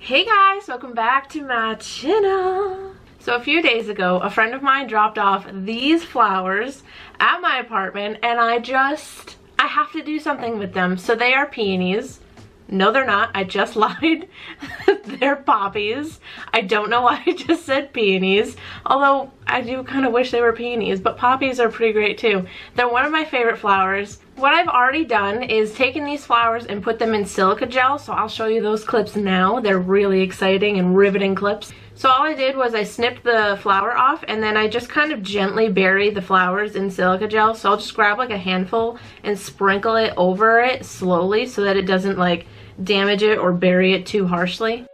Hey guys, welcome back to my channel. So a few days ago, a friend of mine dropped off these flowers at my apartment and I have to do something with them. So they are peonies. No, they're not. I just lied. They're poppies. I don't know why I just said peonies. Although I do kind of wish they were peonies, but poppies are pretty great too. They're one of my favorite flowers. What I've already done is taken these flowers and put them in silica gel, so I'll show you those clips now. They're really exciting and riveting clips. So all I did was I snipped the flower off and then I just kind of gently buried the flowers in silica gel. So I'll just grab like a handful and sprinkle it over it slowly so that it doesn't like damage it or bury it too harshly.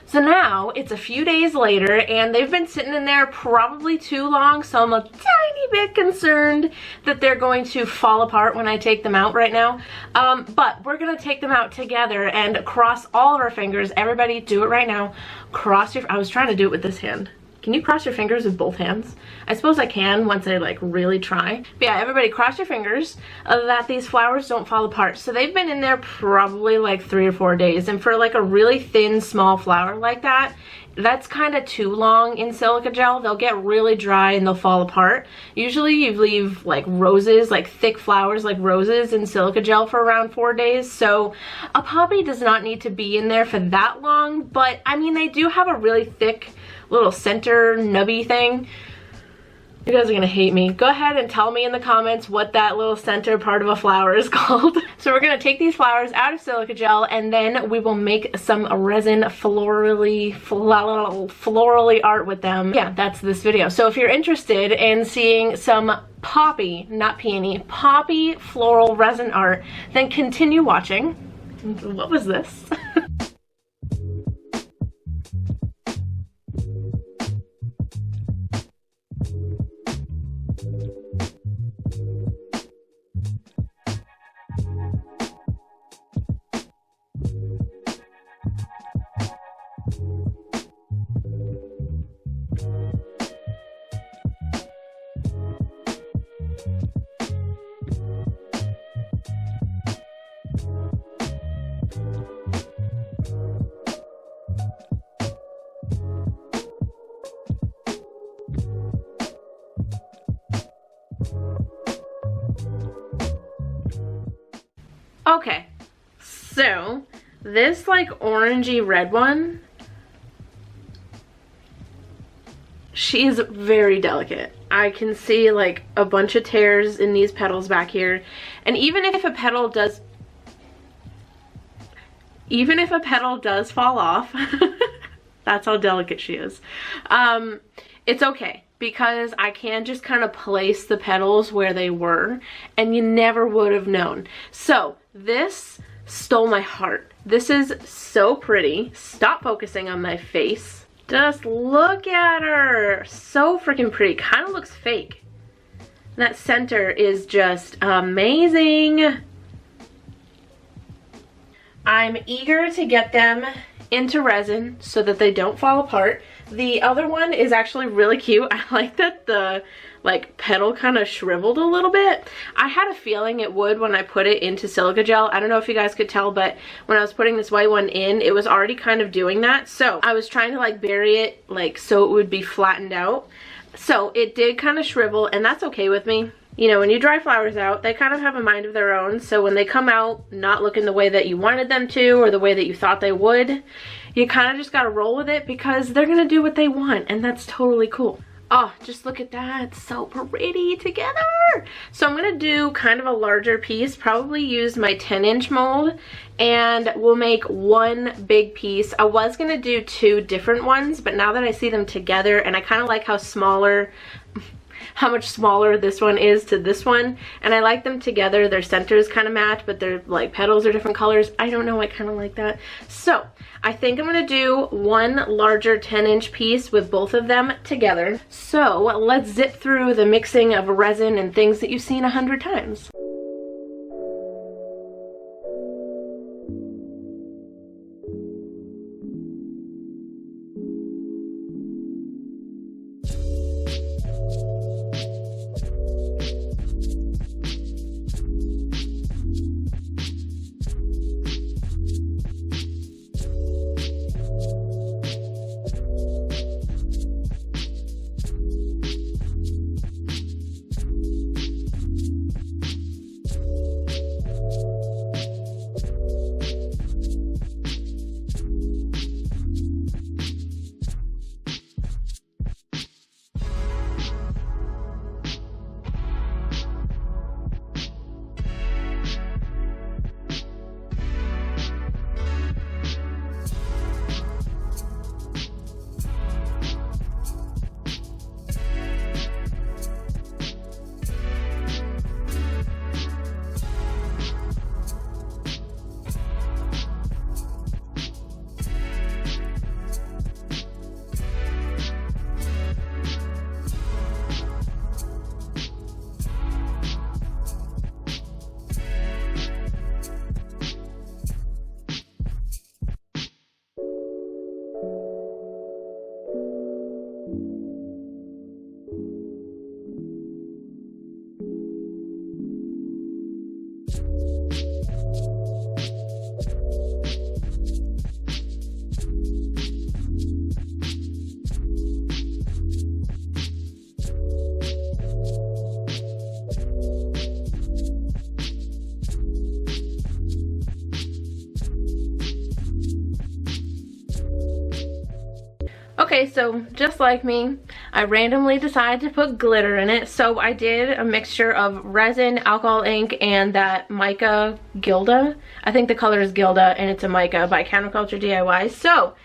So now it's a few days later and they've been sitting in there probably too long, so I'm a tiny bit concerned that they're going to fall apart when I take them out right now. But we're gonna take them out together and cross all of our fingers. Everybody do it right now. I was trying to do it with this hand. Can you cross your fingers with both hands? I suppose I can once I like really try. But yeah, everybody cross your fingers that these flowers don't fall apart. So they've been in there probably like 3 or 4 days. And for like a really thin, small flower like that, that's kind of too long in silica gel. They'll get really dry and they'll fall apart. Usually you leave like roses, like thick flowers like roses in silica gel for around 4 days. So a poppy does not need to be in there for that long. But I mean, they do have a really thick little center nubby thing. You guys are gonna hate me. Go ahead and tell me in the comments what that little center part of a flower is called. So we're gonna take these flowers out of silica gel and then we will make some resin florally art with them. Yeah, that's this video. So if you're interested in seeing some poppy, not peony, poppy floral resin art, then continue watching. What was this? Okay, so this like orangey red one, she's very delicate. I can see like a bunch of tears in these petals back here, and even if a petal does fall off, that's how delicate she is. It's okay, because I can just kind of place the petals where they were and you never would have known. So this stole my heart. This is so pretty. Stop focusing on my face. Just look at her. So freaking pretty. Kind of looks fake. That center is just amazing. I'm eager to get them into resin so that they don't fall apart. The other one is actually really cute. I like that the like petal kind of shriveled a little bit. I had a feeling it would when I put it into silica gel. I don't know if you guys could tell, but when I was putting this white one in, it was already kind of doing that. So I was trying to like bury it like so it would be flattened out. So it did kind of shrivel, and that's okay with me. You know, when you dry flowers out, they kind of have a mind of their own. So when they come out not looking the way that you wanted them to or the way that you thought they would, you kind of just got to roll with it because they're going to do what they want, and that's totally cool. Oh, just look at that. So pretty together. So I'm going to do kind of a larger piece, probably use my 10-inch mold, and we'll make one big piece. I was going to do 2 different ones, but now that I see them together, and I kind of like how much smaller this one is to this one, and I like them together. Their centers kind of match, but their like petals are different colors. I don't know, I kind of like that. So I think I'm gonna do one larger 10-inch piece with both of them together. So let's zip through the mixing of resin and things that you've seen 100 times. Okay, so just like me, I randomly decided to put glitter in it. So I did a mixture of resin, alcohol ink, and that mica Gilda. I think the color is Gilda, and it's a mica by CounterCultureDIY. So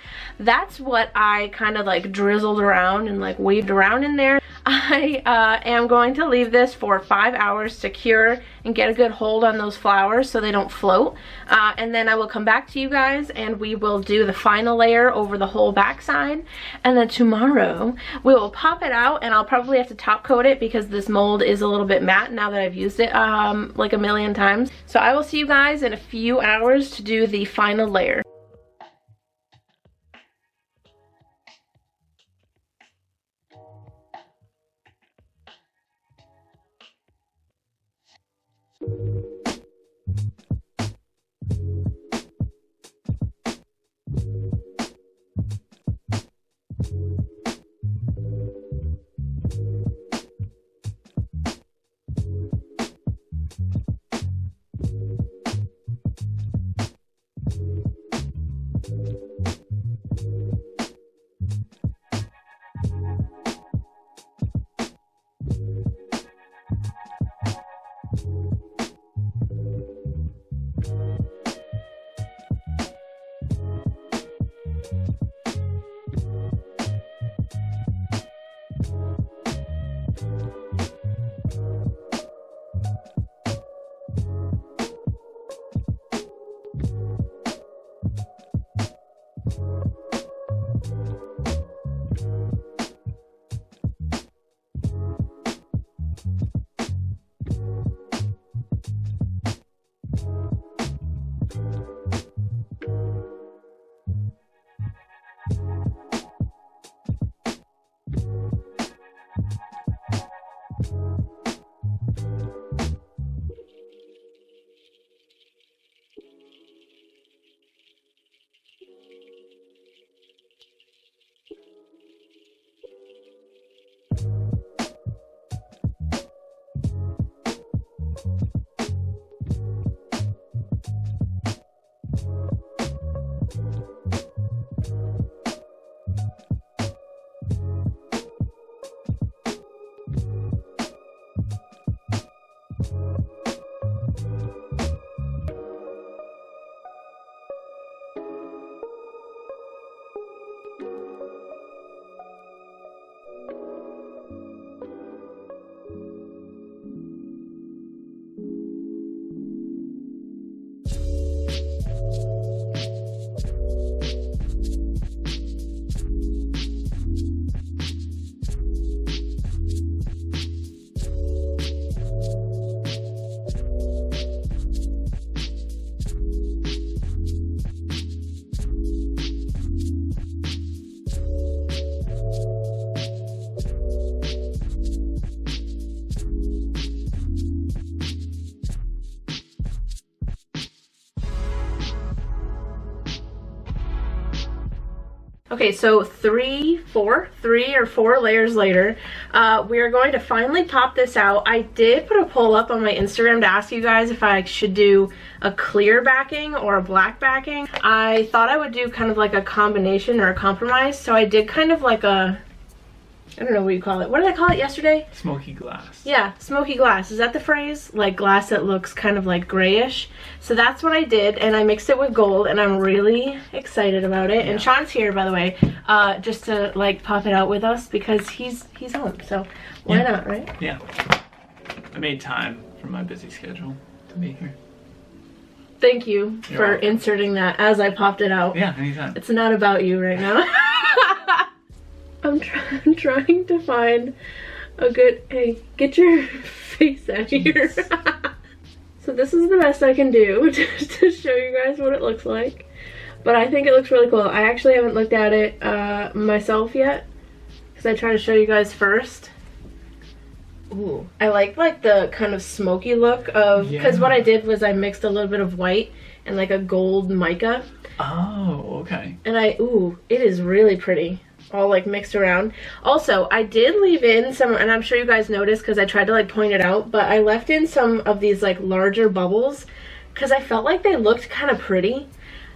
that's what I kind of like drizzled around and like weaved around in there. I am going to leave this for 5 hours to cure and get a good hold on those flowers so they don't float. And then I will come back to you guys and we will do the final layer over the whole backside. And then tomorrow we will pop it out, and I'll probably have to top coat it because this mold is a little bit matte now that I've used it like a million times. So I will see you guys in a few hours to do the final layer. Okay, so three or four layers later, we are going to finally pop this out. I did put a poll up on my Instagram to ask you guys if I should do a clear backing or a black backing. I thought I would do kind of like a combination or a compromise, so I did kind of like a, I don't know what you call it. What did I call it yesterday? Smoky glass. Yeah, smoky glass. Is that the phrase? Like glass that looks kind of like grayish. So that's what I did, and I mixed it with gold, and I'm really excited about it. Yeah. And Sean's here, by the way, just to like pop it out with us because he's home. So why not, right? Yeah. I made time from my busy schedule to be here. Thank you for welcome. Inserting that as I popped it out. Yeah, anytime. It's not about you right now. I'm trying to find a good, hey, get your face out here. So this is the best I can do to show you guys what it looks like. But I think it looks really cool. I actually haven't looked at it myself yet because I try to show you guys first. Ooh, I like the kind of smoky look of, because what I did was I mixed a little bit of white and like a gold mica. Oh, okay. And ooh, it is really pretty. All like mixed around. Also, I did leave in some, and I'm sure you guys noticed because I tried to like point it out, but I left in some of these like larger bubbles because I felt like they looked kind of pretty.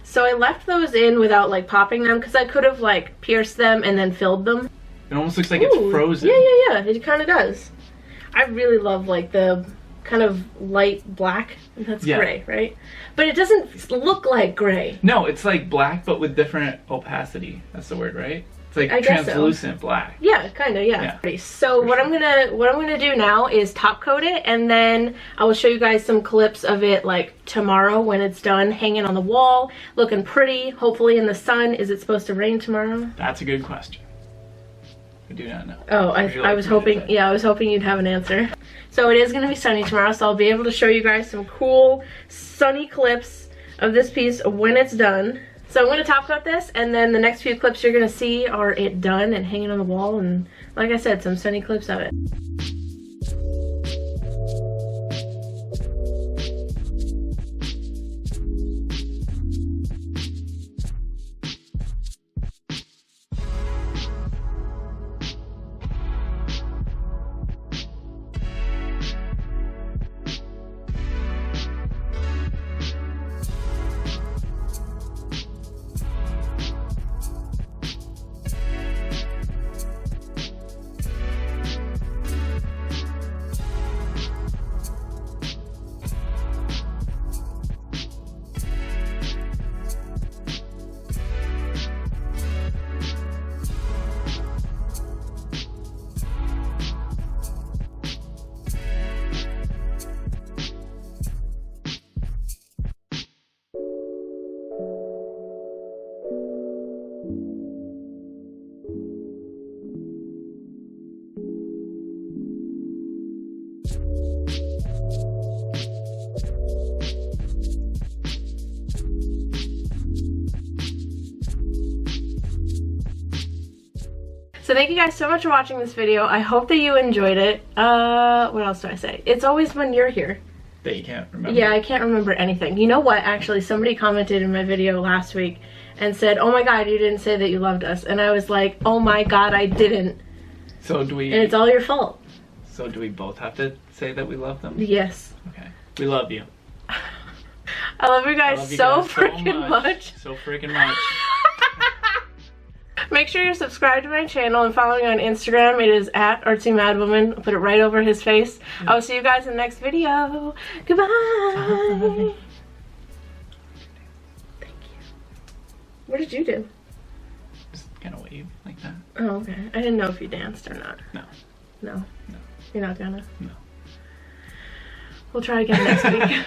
So I left those in without like popping them because I could have like pierced them and then filled them. It almost looks like it's frozen. Yeah, it kind of does. I really love like the kind of light black. That's gray, right? But it doesn't look like gray. No, it's like black but with different opacity. That's the word, right? It's like translucent black. Yeah, kind of, yeah. So what I'm gonna do now is top coat it, and then I will show you guys some clips of it like tomorrow when it's done, hanging on the wall, looking pretty, hopefully in the sun. Is it supposed to rain tomorrow? That's a good question. I do not know. Oh, I was hoping, I was hoping you'd have an answer. So it is gonna be sunny tomorrow, so I'll be able to show you guys some cool sunny clips of this piece when it's done. So I'm going to top coat this, and then the next few clips you're going to see are it done and hanging on the wall, and like I said, some sunny clips of it. So thank you guys so much for watching this video. I hope that you enjoyed it. What else do I say? It's always when you're here that you can't remember. Yeah, I can't remember anything. You know what? Actually, somebody commented in my video last week and said, "Oh my god, you didn't say that you loved us." And I was like, "Oh my god, I didn't." So do we... And it's all your fault. So do we both have to say that we love them? Yes. Okay. We love you. I love you guys so freaking much. So freaking much. Make sure you're subscribed to my channel and follow me on Instagram. It is at Artsymadwoman. I'll put it right over his face. I will see you guys in the next video. Goodbye. Bye. Thank you. What did you do? Just kind of wave like that. Oh, okay. I didn't know if you danced or not. No. No? No. You're not gonna? No. We'll try again next week.